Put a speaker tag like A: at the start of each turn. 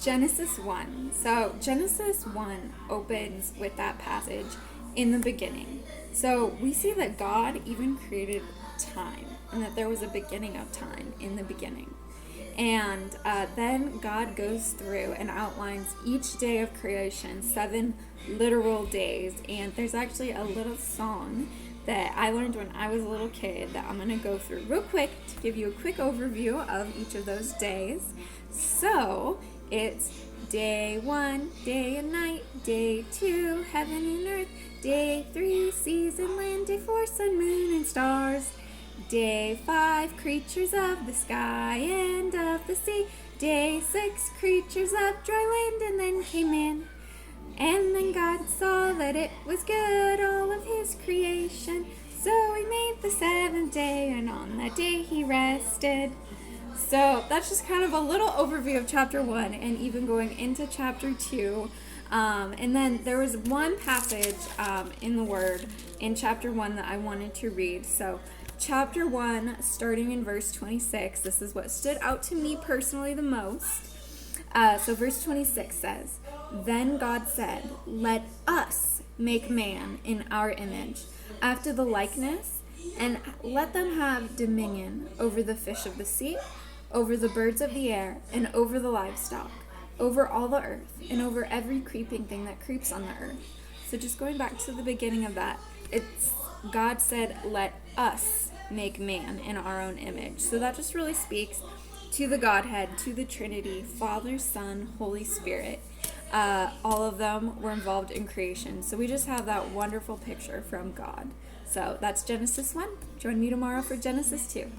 A: Genesis 1. So Genesis 1 opens with that passage, in the beginning. So we see that God even created time, and that there was a beginning of time in the beginning. And then God goes through and outlines each day of creation, 7 literal days. And there's actually a little song that I learned when I was a little kid that I'm going to go through real quick to give you a quick overview of each of those days. So it's day 1, day and night, day 2, heaven and earth, day 3, seas and land, day 4, sun, moon, and stars, day 5, creatures of the sky and of the sea, day 6, creatures of dry land, and then came man. And then God saw that it was good, all of his creation. So he made the 7th day, and on that day he rested. So that's just kind of a little overview of chapter 1, and even going into chapter 2. And then there was one passage in the Word in chapter 1 that I wanted to read. So chapter 1, starting in verse 26, this is what stood out to me personally the most. So verse 26 says, "Then God said, 'Let us make man in our image, after the likeness, and let them have dominion over the fish of the sea, over the birds of the air, and over the livestock, over all the earth, and over every creeping thing that creeps on the earth.'" So just going back to the beginning of that, it's God said, "Let us make man in our own image." So that just really speaks to the Godhead, to the Trinity, Father, Son, Holy Spirit. All of them were involved in creation. So we just have that wonderful picture from God. So that's Genesis 1. Join me tomorrow for Genesis 2.